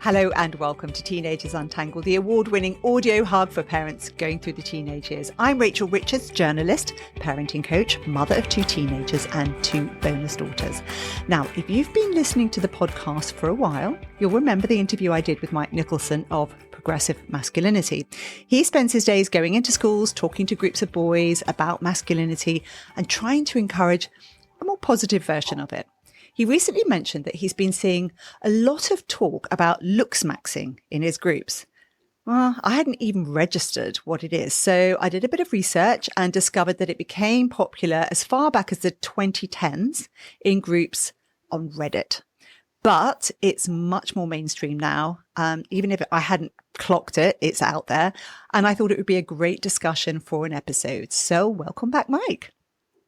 Hello and welcome to Teenagers Untangled, the award-winning audio hub for parents going through the teenage years. I'm Rachel Richards, journalist, parenting coach, mother of 2 teenagers and 2 bonus daughters. Now, if you've been listening to the podcast for a while, you'll remember the interview I did with Mike Nicholson of Progressive Masculinity. He spends his days going into schools, talking to groups of boys about masculinity and trying to encourage a more positive version of it. He recently mentioned that he's been seeing a lot of talk about Looksmaxxing in his groups. Well, I hadn't even registered what it is, so I did a bit of research and discovered that it became popular as far back as the 2010s in groups on Reddit. But it's much more mainstream now. Even if I hadn't clocked it, it's out there. And I thought it would be a great discussion for an episode. So welcome back, Mike.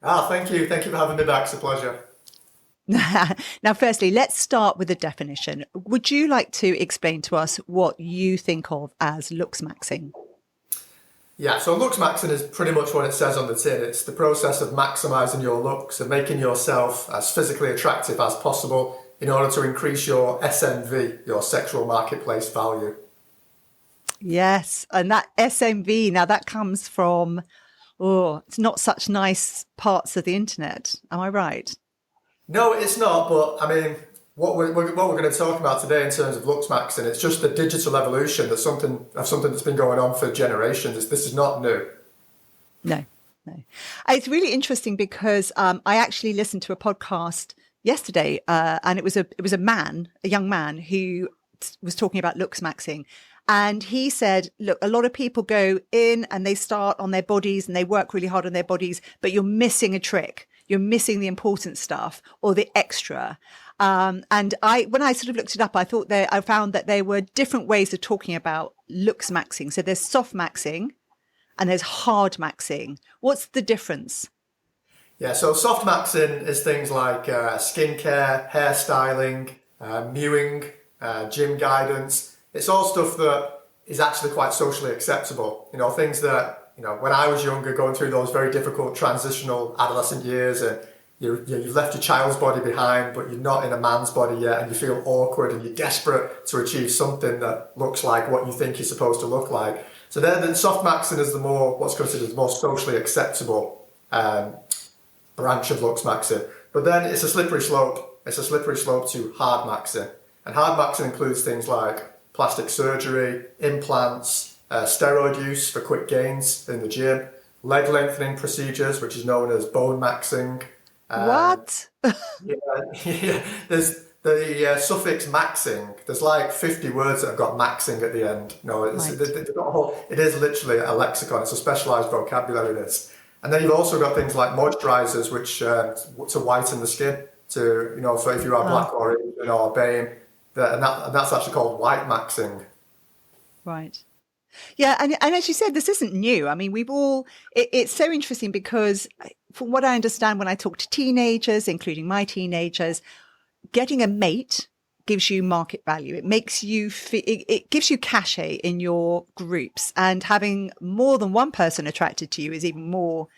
Thank you. Thank you for having me back. It's a pleasure. Now, firstly, let's start with the definition. Would you like to explain to us what you think of as Looksmaxxing? Yeah, so Looksmaxxing is pretty much what it says on the tin. It's the process of maximising your looks and making yourself as physically attractive as possible in order to increase your SMV, your sexual marketplace value. Yes, and that SMV, now that comes from, it's not such nice parts of the internet. Am I right? No, it's not, but I mean, what we're going to talk about today in terms of Looksmaxxing, it's just the digital evolution of something that's been going on for generations. This is not new. No. It's really interesting because I actually listened to a podcast yesterday, and it was a young man who was talking about Looksmaxxing. And he said, look, a lot of people go in and they start on their bodies and they work really hard on their bodies, but you're missing a trick. You're missing the important stuff or the extra. And when I sort of looked it up, I found that there were different ways of talking about Looksmaxxing. So there's soft maxing and there's hard maxing. What's the difference? Yeah, so soft maxing is things like skincare, hairstyling, MEWING, gym guidance. It's all stuff that is actually quite socially acceptable. You know, things that, when I was younger, going through those very difficult transitional adolescent years, and you've left your child's body behind, but you're not in a man's body yet, and you feel awkward, and you're desperate to achieve something that looks like what you think you're supposed to look like. So then the soft maxing is what's considered the more socially acceptable branch of Looksmaxxing. But then it's a slippery slope. It's a slippery slope to hard maxing. And hard maxing includes things like plastic surgery, implants, steroid use for quick gains in the gym, leg lengthening procedures, which is known as bone maxing. What? yeah. There's the suffix maxing. There's like 50 words that have got maxing at the end. It is literally a lexicon. It's a specialised vocabulary, this. And then you've also got things like moisturisers, which to whiten the skin, for if you are black or Asian or BAME, and that's actually called white maxing. Right. Yeah, and as you said, this isn't new. I mean, it's so interesting because from what I understand when I talk to teenagers, including my teenagers, getting a mate gives you market value. It makes you, it gives you cachet in your groups, and having more than one person attracted to you is even more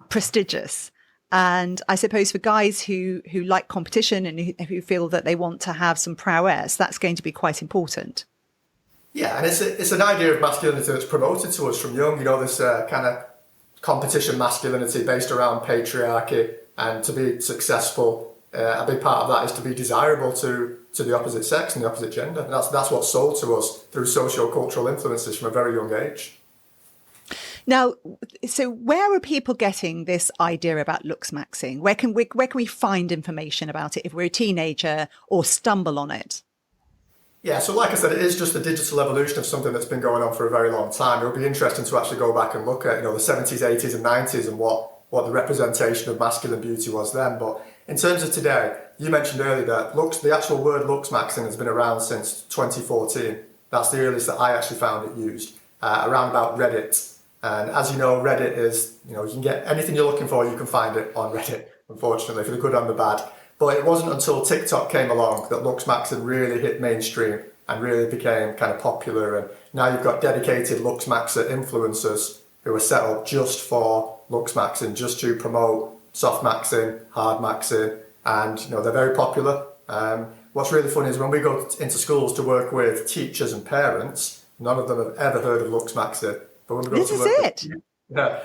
prestigious. And I suppose for guys who like competition and who feel that they want to have some prowess, that's going to be quite important. Yeah, and it's an idea of masculinity that's promoted to us from young, this kind of competition masculinity based around patriarchy, and to be successful, a big part of that is to be desirable to the opposite sex and the opposite gender. And that's what's sold to us through socio-cultural influences from a very young age. Now, so where are people getting this idea about Looksmaxxing? Where can we find information about it if we're a teenager or stumble on it? Yeah, so like I said, it is just the digital evolution of something that's been going on for a very long time. It'll be interesting to actually go back and look at, the 70s, 80s and 90s and what the representation of masculine beauty was then. But in terms of today, you mentioned earlier that the actual word Looksmaxxing has been around since 2014. That's the earliest that I actually found it used, around about Reddit. And as you know, Reddit is, you can get anything you're looking for, you can find it on Reddit, unfortunately, for the good and the bad. But it wasn't until TikTok came along that Looksmaxxing really hit mainstream and really became kind of popular. And now you've got dedicated Looksmaxxer influencers who are set up just for Looksmaxxing, just to promote soft maxing, hard maxing, and they're very popular. What's really funny is when we go into schools to work with teachers and parents, none of them have ever heard of Looksmaxxing. But when we go This to is work it.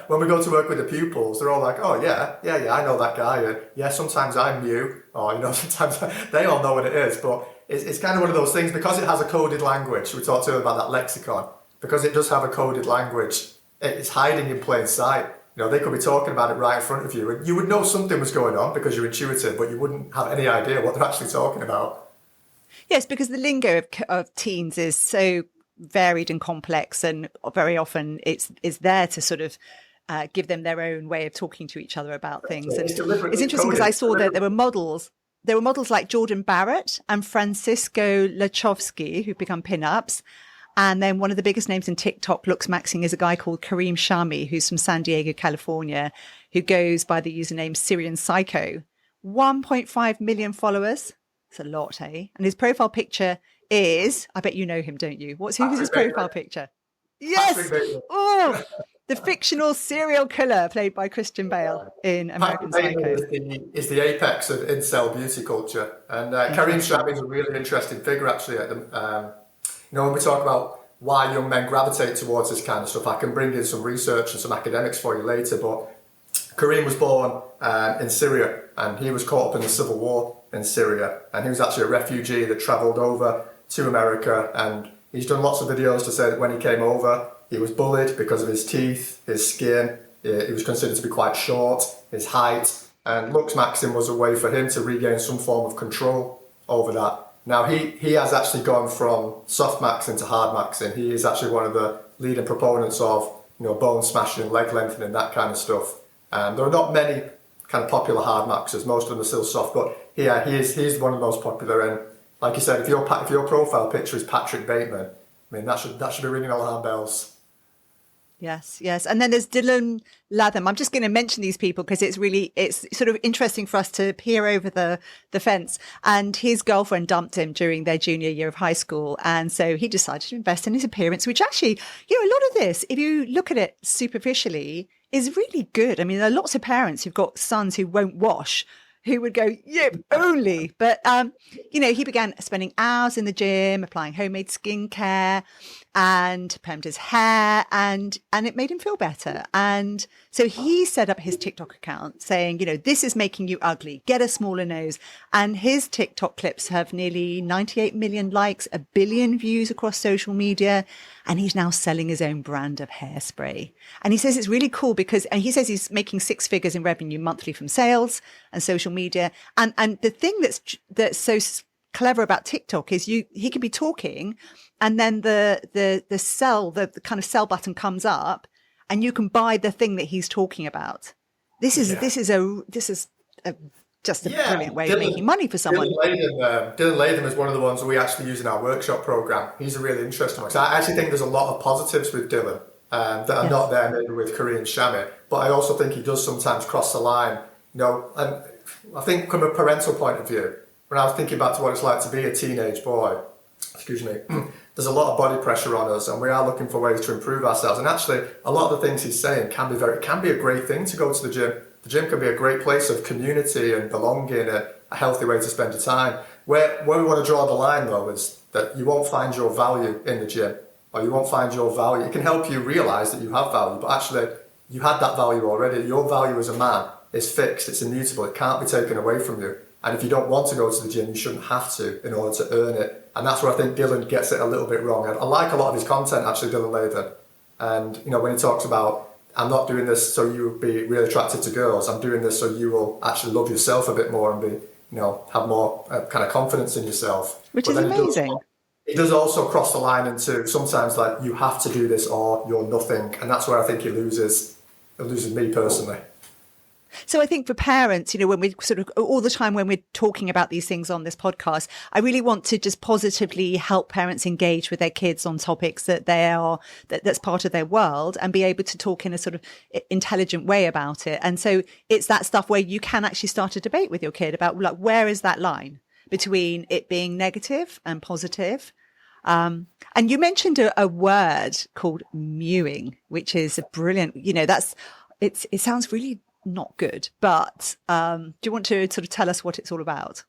when we go to work with the pupils, they're all like, "Oh yeah, I know that guy." And yeah, sometimes I'm new, or sometimes they all know what it is. But it's kind of one of those things because it has a coded language. We talked earlier about that lexicon. Because it does have a coded language, it's hiding in plain sight. They could be talking about it right in front of you, and you would know something was going on because you're intuitive, but you wouldn't have any idea what they're actually talking about. Yes, because the lingo of teens is so varied and complex, and very often it's there to sort of give them their own way of talking to each other about things. And it's interesting because I saw that there were models. There were models like Jordan Barrett and Francisco Lachowski who've become pin-ups. And then one of the biggest names in TikTok, Looksmaxxing, is a guy called Kareem Shami, who's from San Diego, California, who goes by the username syrianpsycho. 1.5 million followers. It's a lot, eh? And his profile picture is, I bet you know him, don't you? Who's his profile picture? Yes! Oh, the fictional serial killer played by Christian Bale in American Psycho. Is the apex of incel beauty culture. And Kareem Shami is a really interesting figure, actually. When we talk about why young men gravitate towards this kind of stuff, I can bring in some research and some academics for you later, but Kareem was born in Syria, and he was caught up in the civil war in Syria, and he was actually a refugee that travelled over to America, and he's done lots of videos to say that when he came over, he was bullied because of his teeth, his skin, he was considered to be quite short, his height, and Looksmaxxing was a way for him to regain some form of control over that. Now, he has actually gone from soft maxing to hard maxing. He is actually one of the leading proponents of, bone smashing, leg lengthening, that kind of stuff. And there are not many kind of popular hard maxers. Most of them are still soft, but he's one of the most popular. And like you said, if your profile picture is Patrick Bateman, I mean, that should be ringing alarm bells. Yes. And then there's Dillon Latham. I'm just going to mention these people because it's sort of interesting for us to peer over the fence. And his girlfriend dumped him during their junior year of high school. And so he decided to invest in his appearance, which actually, a lot of this, if you look at it superficially, is really good. I mean, there are lots of parents who've got sons who won't wash, who would go, yep, only. But, he began spending hours in the gym, applying homemade skincare, and permed his hair, and it made him feel better. And so he set up his TikTok account saying, this is making you ugly, get a smaller nose. And his TikTok clips have nearly 98 million likes, 1 billion views across social media. And he's now selling his own brand of hairspray. And he says it's really cool and he says he's making 6 figures in revenue monthly from sales and social media. And the thing that's so clever about TikTok is he could be talking, and then the kind of sell button comes up, and you can buy the thing that he's talking about. This is just a brilliant way of making money for someone. Dillon Latham is one of the ones we actually use in our workshop program. He's a really interesting one. So I actually think there's a lot of positives with Dillon that are not there maybe with Kareem Shami, but I also think he does sometimes cross the line. And I think from a parental point of view, when I was thinking back to what it's like to be a teenage boy, there's a lot of body pressure on us, and we are looking for ways to improve ourselves. And actually, a lot of the things he's saying can be a great thing to go to the gym. The gym can be a great place of community and belonging, a healthy way to spend your time. Where we want to draw the line, though, is that you won't find your value in the gym, or you won't find your value. It can help you realise that you have value, but actually, you had that value already. Your value as a man is fixed, it's immutable, it can't be taken away from you. And if you don't want to go to the gym, you shouldn't have to in order to earn it. And that's where I think Dillon gets it a little bit wrong. I like a lot of his content, actually, Dillon Latham. And, when he talks about, I'm not doing this so you'll be really attracted to girls, I'm doing this so you will actually love yourself a bit more and be, have more kind of confidence in yourself. Which is amazing. It does also cross the line into sometimes like, you have to do this or you're nothing. And that's where I think he loses me personally. So I think for parents, when we sort of all the time when we're talking about these things on this podcast, I really want to just positively help parents engage with their kids on topics that's part of their world, and be able to talk in a sort of intelligent way about it. And so it's that stuff where you can actually start a debate with your kid about, like, where is that line between it being negative and positive? And you mentioned a word called mewing, which is brilliant. It sounds really not good, but do you want to sort of tell us what it's all about?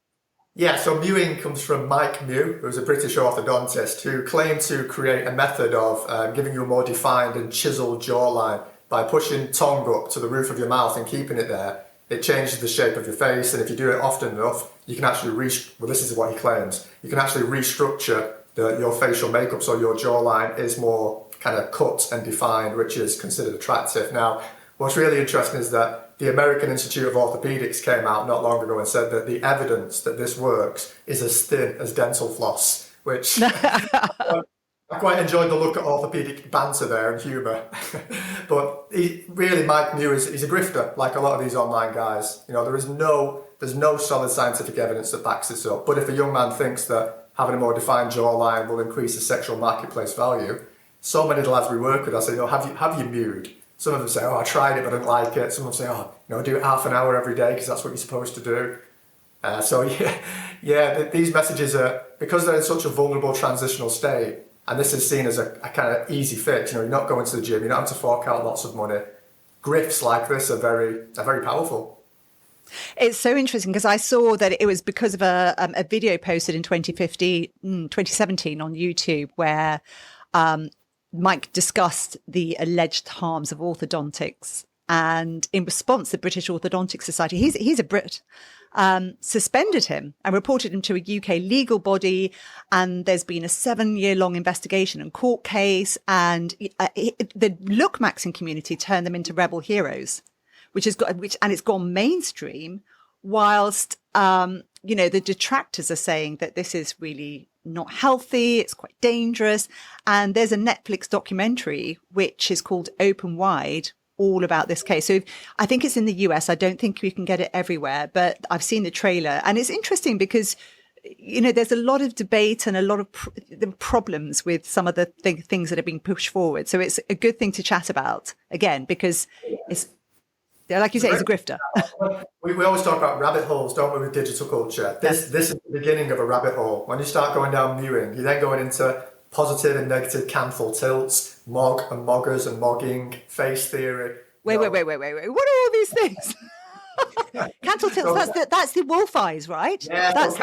Yeah, so mewing comes from Mike Mew, who's a British orthodontist who claimed to create a method of giving you a more defined and chiseled jawline by pushing tongue up to the roof of your mouth and keeping it there. It changes the shape of your face, and if you do it often enough, you can actually well, this is what he claims, you can actually restructure your facial makeup so your jawline is more kind of cut and defined, which is considered attractive. Now, what's really interesting is that the American Institute of Orthopedics came out not long ago and said that the evidence that this works is as thin as dental floss, which I quite enjoyed the look at orthopedic banter there and humour. But Mike Mews, he's a grifter, like a lot of these online guys. You know, there's no solid scientific evidence that backs this up. But if a young man thinks that having a more defined jawline will increase the sexual marketplace value, so many of the lads we work with, I say, have you mewed? Some of them say, I tried it, but I didn't like it. Some of them say, do it half an hour every day because that's what you're supposed to do. These messages are, because they're in such a vulnerable transitional state, and this is seen as a kind of easy fix. You're not going to the gym, you're not having to fork out lots of money. Grifts like this are very powerful. It's so interesting because I saw that it was because of a video posted in 2017 on YouTube where Mike discussed the alleged harms of orthodontics, and in response, the British Orthodontic Society, he's a Brit, suspended him and reported him to a UK legal body. And there's been a 7-year-long investigation and court case, and the Lookmaxxing community turned them into rebel heroes, and it's gone mainstream, whilst the detractors are saying that this is really not healthy, it's quite dangerous. And there's a Netflix documentary which is called Open Wide, all about this case. So I think it's in the US. I don't think you can get it everywhere, but I've seen the trailer, and it's interesting because there's a lot of debate and a lot of the problems with some of the things that are being pushed forward. So it's a good thing to chat about again, because it's, like you say, he's a grifter. We always talk about rabbit holes, don't we, with digital culture? This is the beginning of a rabbit hole. When you start going down mewing, you're then going into positive and negative canthal tilts, mog and moggers and mogging, face theory. Wait. What are all these things? Canthal tilts, that's the wolf eyes, right? Yeah, that's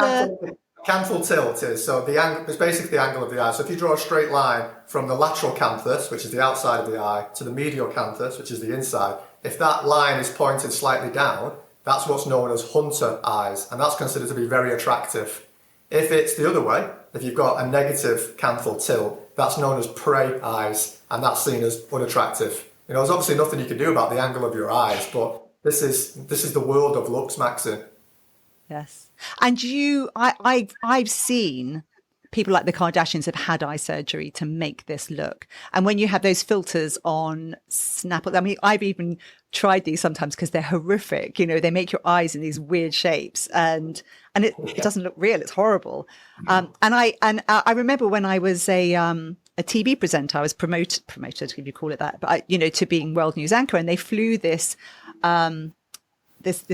canthal tilt is, so the angle, it's basically the angle of the eye. So if you draw a straight line from the lateral canthus, which is the outside of the eye, to the medial canthus, which is the inside, if that line is pointed slightly down, that's what's known as hunter eyes, and that's considered to be very attractive. If it's the other way, if you've got a negative canthal tilt, that's known as prey eyes, and that's seen as unattractive. There's obviously nothing you can do about the angle of your eyes, but this is the world of Looksmaxxing. Yes. And I've seen people like the Kardashians have had eye surgery to make this look. And when you have those filters on Snap, I mean, I've even tried these sometimes because they're horrific. They make your eyes in these weird shapes, and it doesn't look real. It's horrible. And I remember when I was a TV presenter, I was promoted, if you call it that, but to being world news anchor, and they flew this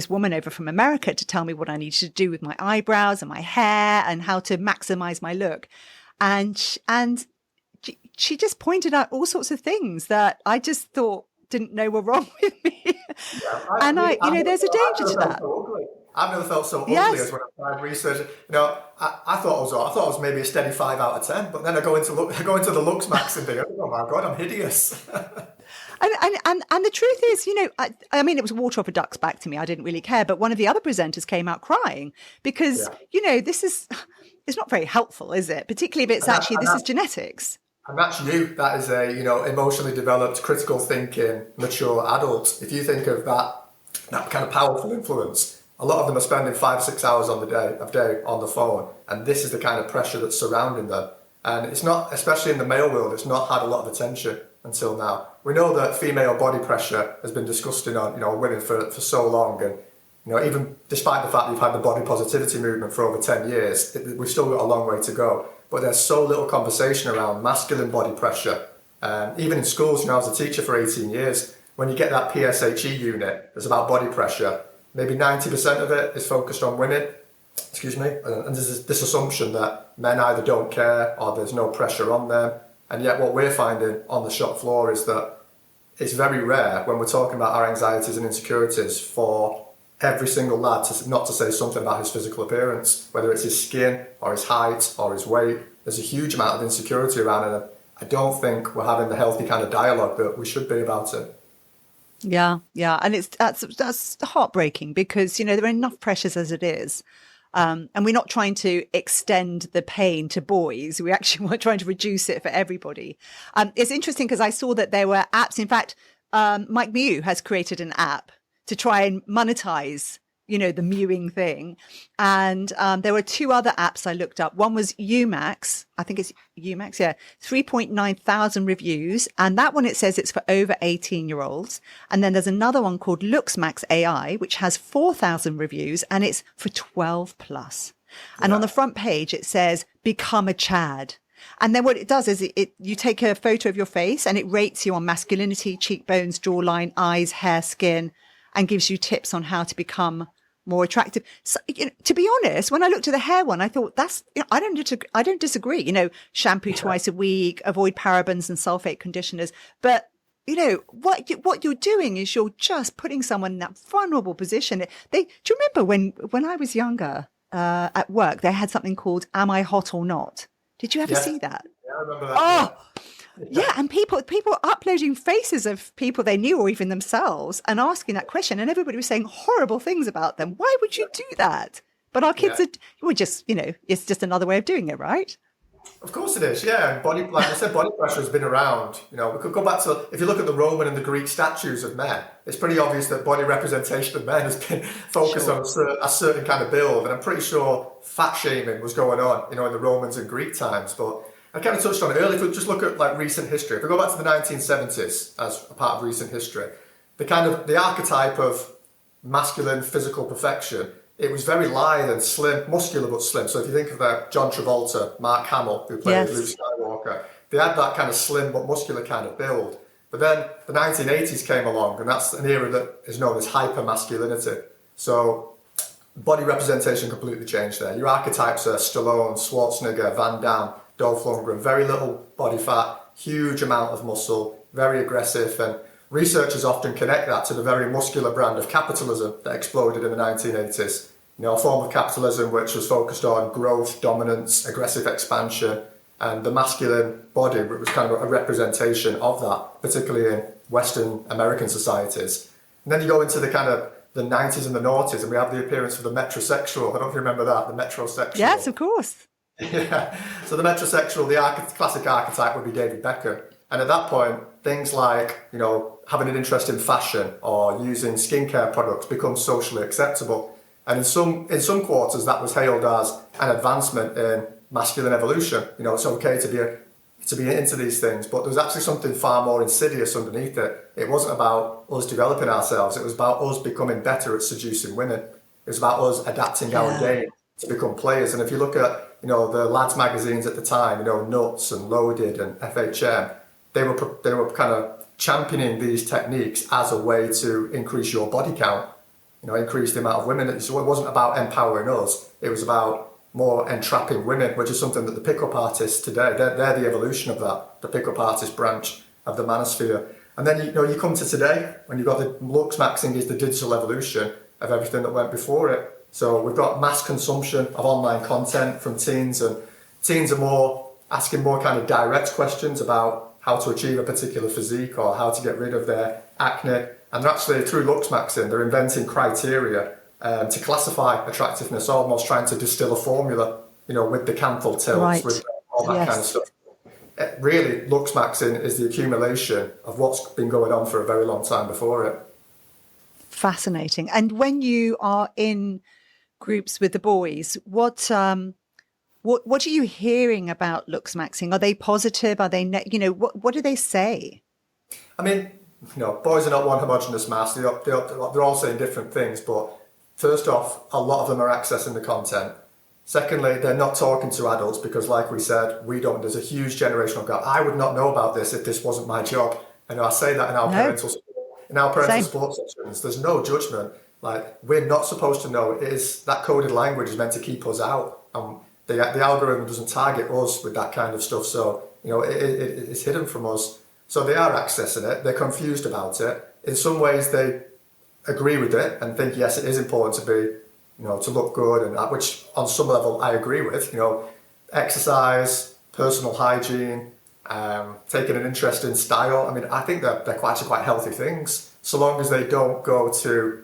woman over from America to tell me what I needed to do with my eyebrows and my hair and how to maximize my look. And she just pointed out all sorts of things that I just thought didn't know were wrong with me. Yeah, there's a danger to that. I've never felt so ugly as when I tried research. I thought it was maybe a steady 5 out of 10, but then I go into the Looksmaxxing thing. Oh my God, I'm hideous. And the truth is, I mean, it was water off a duck's back to me. I didn't really care. But one of the other presenters came out crying because, it's not very helpful, is it? Particularly if it's this is genetics. And that's you. That is a, emotionally developed, critical thinking, mature adult. If you think of that kind of powerful influence, a lot of them are spending 5-6 hours on the day on the phone. And this is the kind of pressure that's surrounding them. And it's not, especially in the male world, it's not had a lot of attention until now. We know that female body pressure has been disgusting on women for so long, and even despite the fact we've had the body positivity movement for over 10 years, we've still got a long way to go. But there's so little conversation around masculine body pressure. Even in schools, I was a teacher for 18 years. When you get that PSHE unit that's about body pressure, maybe 90% of it is focused on women. And there's this assumption that men either don't care or there's no pressure on them. And yet what we're finding on the shop floor is that it's very rare when we're talking about our anxieties and insecurities for every single lad not to say something about his physical appearance, whether it's his skin or his height or his weight. There's a huge amount of insecurity around it. I don't think we're having the healthy kind of dialogue that we should be about it. Yeah, yeah, and that's heartbreaking because there are enough pressures as it is, and we're not trying to extend the pain to boys. We actually were trying to reduce it for everybody. It's interesting because I saw that there were apps. In fact, Mike Mew has created an app to try and monetize the mewing thing. And there were two other apps I looked up. One was UMAX. I think it's UMAX. Yeah. 3.9 thousand reviews. And that one, it says it's for over 18-year-olds. And then there's another one called Looksmaxx AI, which has 4,000 reviews and it's for 12 plus. And on the front page, it says, become a Chad. And then what it does is you take a photo of your face and it rates you on masculinity, cheekbones, jawline, eyes, hair, skin, and gives you tips on how to become more attractive. So, to be honest, when I looked at the hair one, I thought I don't disagree. Shampoo twice a week, avoid parabens and sulfate conditioners. But what you're doing is you're just putting someone in that vulnerable position. Do you remember when I was younger at work, they had something called "Am I Hot or Not"? Did you ever see that? Yeah, I remember that. Yeah, and people uploading faces of people they knew or even themselves and asking that question, and everybody was saying horrible things about them. Why would you do that? But our kids were just, it's just another way of doing it, right? Of course it is, yeah. And like I said, body pressure has been around. We could go back to, if you look at the Roman and the Greek statues of men, it's pretty obvious that body representation of men has been focused on a certain kind of build. And I'm pretty sure fat shaming was going on, in the Romans and Greek times. But I kind of touched on it earlier. If we just look at like recent history, if we go back to the 1970s as a part of recent history, the archetype of masculine physical perfection, it was very lithe and slim, muscular but slim. So if you think of John Travolta, Mark Hamill, who played Luke Skywalker, they had that kind of slim but muscular kind of build. But then the 1980s came along, and that's an era that is known as hyper-masculinity. So body representation completely changed there. Your archetypes are Stallone, Schwarzenegger, Van Damme, Dolph Lundgren, very little body fat, huge amount of muscle, very aggressive, and researchers often connect that to the very muscular brand of capitalism that exploded in the 1980s. A form of capitalism which was focused on growth, dominance, aggressive expansion, and the masculine body was kind of a representation of that, particularly in Western American societies. And then you go into the kind of the 90s and the noughties, and we have the appearance of the metrosexual. I don't know if you remember that, the metrosexual. Yes, of course. Yeah, so the metrosexual, the classic archetype would be David Beckham. And at that point, things like, having an interest in fashion or using skincare products become socially acceptable. And in some quarters, that was hailed as an advancement in masculine evolution. It's okay to be into these things, but there's actually something far more insidious underneath it. It wasn't about us developing ourselves. It was about us becoming better at seducing women. It was about us adapting our game to become players. And if you look at the lads magazines at the time, Nuts and Loaded and FHM, they were kind of championing these techniques as a way to increase your body count, increase the amount of women. So it wasn't about empowering us, it was about more entrapping women, which is something that the pickup artists today, they're the evolution of that, the pickup artist branch of the manosphere. And then you come to today, when you've got the Looksmaxxing is the digital evolution of everything that went before it. So we've got mass consumption of online content from teens, and teens are asking more kind of direct questions about how to achieve a particular physique or how to get rid of their acne. And actually, through Looksmaxxing, they're inventing criteria to classify attractiveness, almost trying to distill a formula, with the canthal tilts, with all that kind of stuff. Really, Looksmaxxing is the accumulation of what's been going on for a very long time before it. Fascinating. And when you are in groups with the boys, what are you hearing about Looksmaxxing? Are they positive? Are they what do they say? I mean, boys are not one homogenous mass. They're all saying different things. But first off, a lot of them are accessing the content. Secondly, they're not talking to adults because, like we said, there's a huge generational gap. I would not know about this if this wasn't my job. And I say that in our parental support sessions. There's no judgment. Like, we're not supposed to know. That coded language is meant to keep us out. The algorithm doesn't target us with that kind of stuff. So, it's hidden from us. So they are accessing it. They're confused about it. In some ways, they agree with it and think, yes, it is important to be, to look good, and which on some level I agree with. Exercise, personal hygiene, taking an interest in style. I mean, I think they're actually quite healthy things, so long as they don't go to,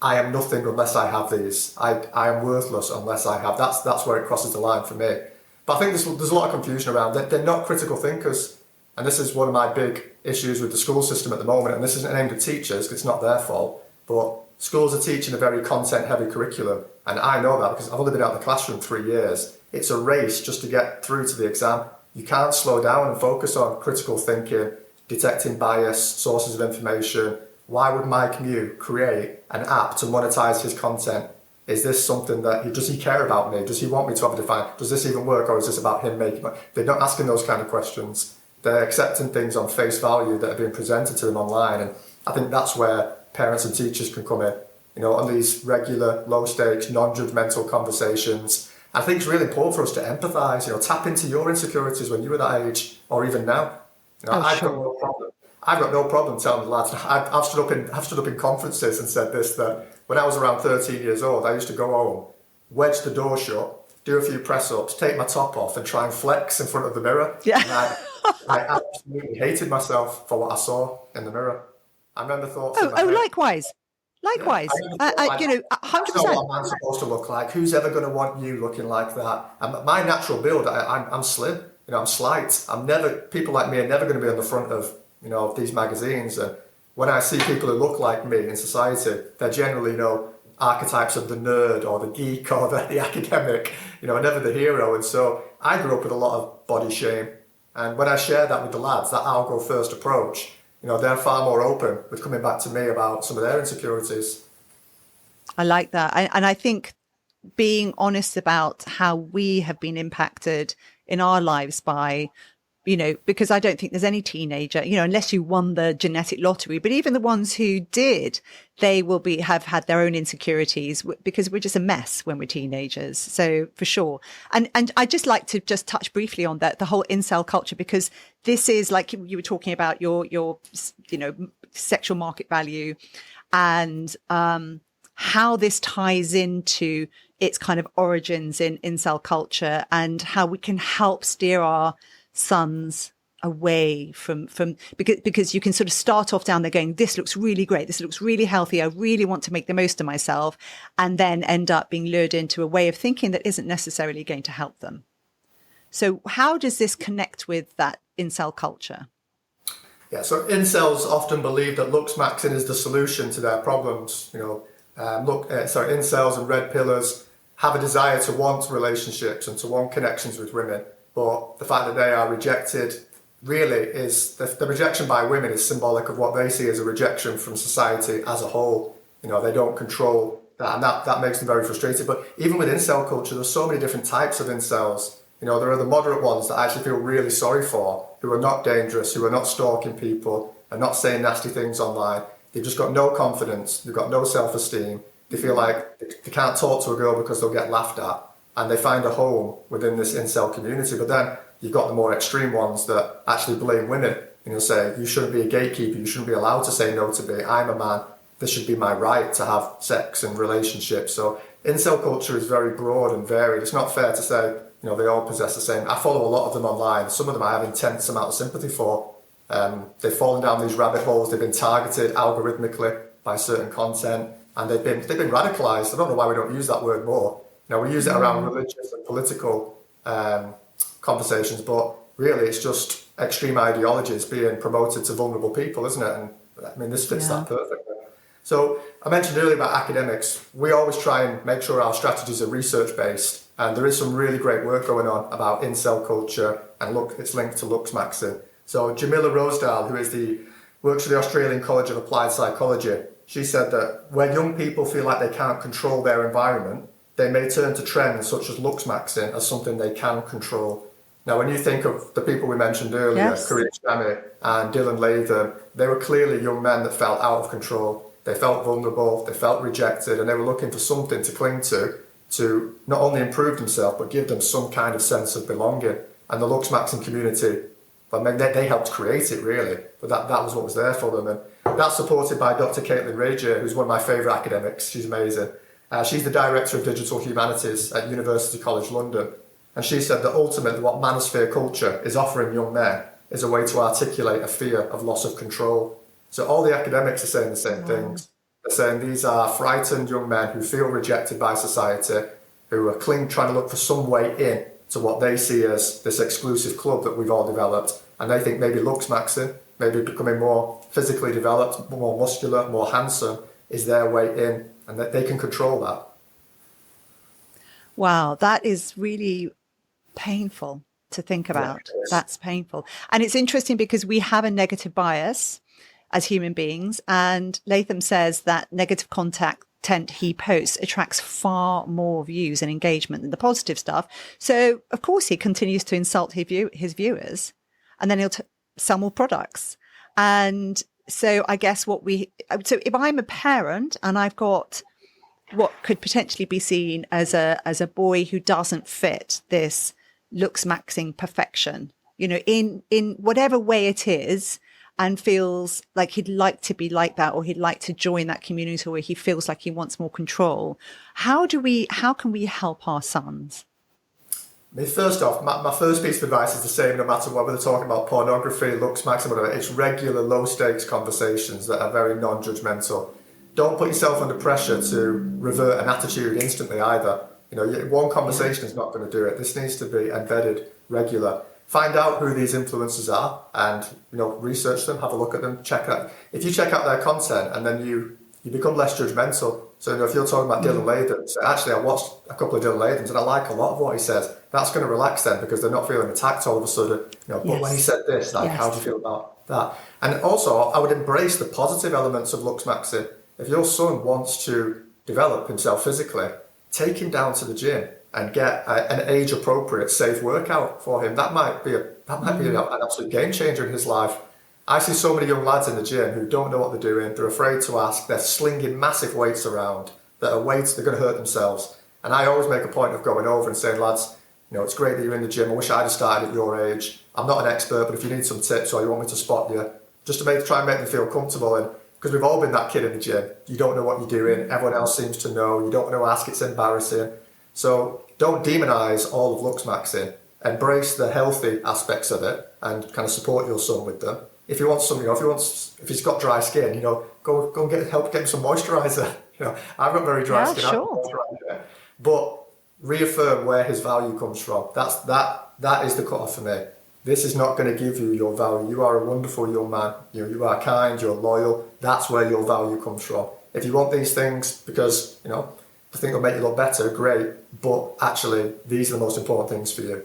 I am nothing unless I have these. I am worthless unless I have. That's where it crosses the line for me. But I think there's a lot of confusion around it. They're not critical thinkers. And this is one of my big issues with the school system at the moment. And this isn't aimed at teachers, because it's not their fault. But schools are teaching a very content-heavy curriculum. And I know that because I've only been out of the classroom 3 years. It's a race just to get through to the exam. You can't slow down and focus on critical thinking, detecting bias, sources of information. Why would Mike Mew create an app to monetize his content? Is this something that does he care about me? Does he want me to have a define? Does this even work, or is this about him making money? They're not asking those kind of questions. They're accepting things on face value that are being presented to them online. And I think that's where parents and teachers can come in, on these regular, low stakes, non-judgmental conversations. I think it's really important for us to empathize, tap into your insecurities when you were that age, or even now. I've got no problem. I've got no problem telling the lads. I've stood up in conferences and said this, that when I was around 13 years old, I used to go home, wedge the door shut, do a few press-ups, take my top off and try and flex in front of the mirror. Yeah. And I absolutely hated myself for what I saw in the mirror. I remember thoughts. Likewise. Likewise. Yeah, 100%. That's not what a man's supposed to look like. Who's ever going to want you looking like that? And my natural build, I'm slim. I'm slight. People like me are never going to be on the front of these magazines. And when I see people who look like me in society, they're generally, archetypes of the nerd or the geek or the academic, never the hero. And so I grew up with a lot of body shame. And when I share that with the lads, that I'll go first approach, they're far more open with coming back to me about some of their insecurities. I like that. And I think being honest about how we have been impacted in our lives by, because I don't think there's any teenager, unless you won the genetic lottery, but even the ones who did, they will have had their own insecurities because we're just a mess when we're teenagers. So for sure. And I'd just like to just touch briefly on that, the whole incel culture, because this is like you were talking about your sexual market value and, how this ties into its kind of origins in incel culture and how we can help steer our sons away from because you can sort of start off down there going, this looks really great, this looks really healthy, I really want to make the most of myself, and then end up being lured into a way of thinking that isn't necessarily going to help them. So how does this connect with that incel culture? Yeah, so incels often believe that Looksmaxxing is the solution to their problems. Incels and red pillars have a desire to want relationships and to want connections with women. But the fact that they are rejected really is, the rejection by women is symbolic of what they see as a rejection from society as a whole. They don't control that, and that makes them very frustrated. But even with incel culture, there's so many different types of incels. There are the moderate ones that I actually feel really sorry for, who are not dangerous, who are not stalking people, and not saying nasty things online. They've just got no confidence, they've got no self-esteem. They feel like they can't talk to a girl because they'll get laughed at. And they find a home within this incel community. But then you've got the more extreme ones that actually blame women. Say, you shouldn't be a gatekeeper, you shouldn't be allowed to say no to me. I'm a man, this should be my right to have sex and relationships. So incel culture is very broad and varied. It's not fair to say, they all possess the same. I follow a lot of them online. Some of them I have intense amount of sympathy for. They've fallen down these rabbit holes. They've been targeted algorithmically by certain content, and they've been radicalized. I don't know why we don't use that word more. We use it around religious and political conversations, but really it's just extreme ideologies being promoted to vulnerable people, isn't it? And I mean, this fits that perfectly. So I mentioned earlier about academics. We always try and make sure our strategies are research-based, and there is some really great work going on about incel culture, and it's linked to Looksmaxxing. So Jamila Rosedale, who works for the Australian College of Applied Psychology, she said that where young people feel like they can't control their environment, they may turn to trends such as Looksmaxxing as something they can control. Now, when you think of the people we mentioned earlier, yes, Kareem Shami and Dillon Latham, they were clearly young men that felt out of control. They felt vulnerable, they felt rejected, and they were looking for something to cling to not only improve themselves, but give them some kind of sense of belonging. And the Looksmaxxing community, they helped create it, really, but that was what was there for them. And That's supported by Dr. Caitlin Rager, who's one of my favourite academics. She's amazing. She's the Director of Digital Humanities at University College London. And she said that ultimately what manosphere culture is offering young men is a way to articulate a fear of loss of control. So all the academics are saying the same things. They're saying these are frightened young men who feel rejected by society, who are trying to look for some way in to what they see as this exclusive club that we've all developed. And they think maybe Looksmaxxing, maybe becoming more physically developed, more muscular, more handsome is their way in, and that they can control that. Wow, that is really painful to think about. Yeah, that's painful. And it's interesting because we have a negative bias as human beings. And Latham says that negative content he posts attracts far more views and engagement than the positive stuff. So, of course, he continues to insult his viewers, and then he'll sell more products. And so I guess so if I'm a parent and I've got what could potentially be seen as a boy who doesn't fit this Looksmaxxing perfection, in whatever way it is, and feels like he'd like to be like that, or he'd like to join that community, or he feels like he wants more control. How can we help our sons? First off, my first piece of advice is the same no matter whether they're talking about pornography, Looksmaxxing, whatever. It's regular low-stakes conversations that are very non-judgmental. Don't put yourself under pressure to revert an attitude instantly either. One conversation is not going to do it. This needs to be embedded, regular. Find out who these influencers are and, research them, have a look at them, check out. If you check out their content and then you become less judgmental. So, if you're talking about Dillon Latham, so actually I watched a couple of Dillon Lathams and I like a lot of what he says. That's going to relax them because they're not feeling attacked all of a sudden. But when he said this, how do you feel about that? And also, I would embrace the positive elements of Looksmaxxing. If your son wants to develop himself physically, take him down to the gym and get an age-appropriate, safe workout for him. That might be an absolute game changer in his life. I see so many young lads in the gym who don't know what they're doing. They're afraid to ask. They're slinging massive weights around that are weights they're going to hurt themselves. And I always make a point of going over and saying, lads, it's great that you're in the gym. I wish I'd have started at your age. I'm not an expert, but if you need some tips or you want me to spot you, just to try and make them feel comfortable. And because we've all been that kid in the gym. You don't know what you're doing. Everyone else seems to know. You don't know to ask. It's embarrassing. So don't demonize all of Looksmaxxing. Embrace the healthy aspects of it and kind of support your son with them. If he wants some, if he's got dry skin, go and get him some moisturizer. I've got very dry skin. Sure. But reaffirm where his value comes from. That is the cutoff for me. This is not going to give you your value. You are a wonderful young man. You are kind. You're loyal. That's where your value comes from. If you want these things because I think it'll make you look better, great. But actually, these are the most important things for you.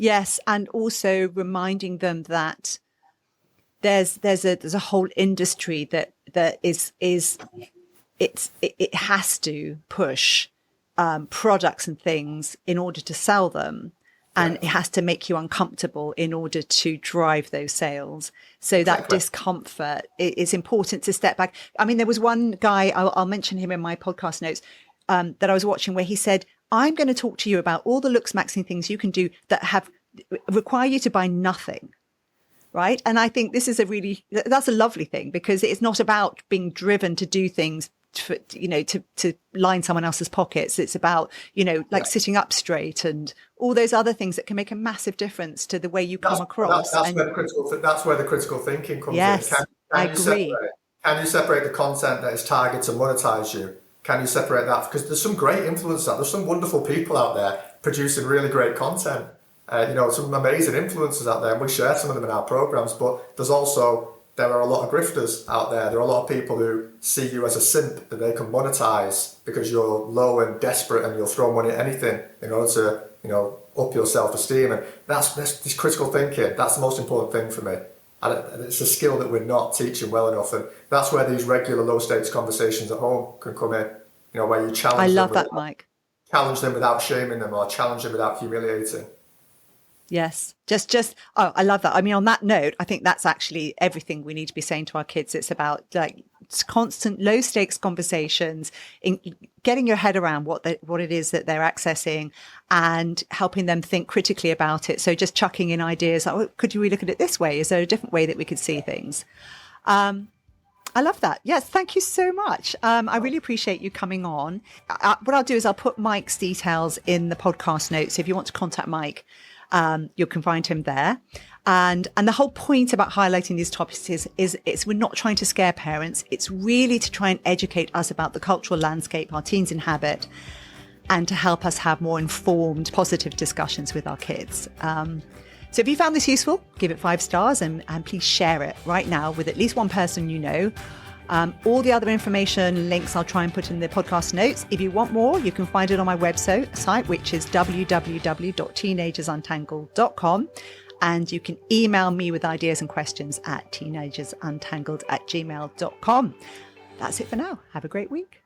Yes, and also reminding them that there's a whole industry that it has to push products and things in order to sell them. And it has to make you uncomfortable in order to drive those sales. So that discomfort, it's important to step back. I mean, there was one guy, I'll mention him in my podcast notes, that I was watching where he said, I'm going to talk to you about all the Looksmaxxing things you can do that require you to buy nothing. Right. And I think that's a lovely thing because it's not about being driven to do things to line someone else's pockets. It's about, sitting up straight and all those other things that can make a massive difference to the way you come across. That's where the critical thinking comes in. Yes, I agree. Can you separate the content that is targeted to monetize you? Can you separate that? Because there's some great influencers. There's some wonderful people out there producing really great content. Some amazing influencers out there, and we share some of them in our programs. But there are a lot of grifters out there. There are a lot of people who see you as a simp that they can monetize because you're low and desperate and you'll throw money at anything in order to, up your self-esteem. And that's this critical thinking. That's the most important thing for me. And it's a skill that we're not teaching well enough. And that's where these regular low-stakes conversations at home can come in, where you challenge them. I love that, Mike. Challenge them without shaming them or challenge them without humiliating. Yes. I love that. I mean, on that note, I think that's actually everything we need to be saying to our kids. It's about constant low stakes conversations, in getting your head around what it is that they're accessing and helping them think critically about it. So just chucking in ideas like, could we look at it this way? Is there a different way that we could see things? I love that. Yes, thank you so much. I really appreciate you coming on. What I'll do is I'll put Mike's details in the podcast notes. If you want to contact Mike, you can find him there. And the whole point about highlighting these topics is we're not trying to scare parents. It's really to try and educate us about the cultural landscape our teens inhabit and to help us have more informed, positive discussions with our kids. So if you found this useful, give it 5 stars and please share it right now with at least one person you know. All the other information, links I'll try and put in the podcast notes. If you want more, you can find it on my website, which is www.teenagersuntangled.com. And you can email me with ideas and questions at teenagersuntangled@gmail.com. That's it for now. Have a great week.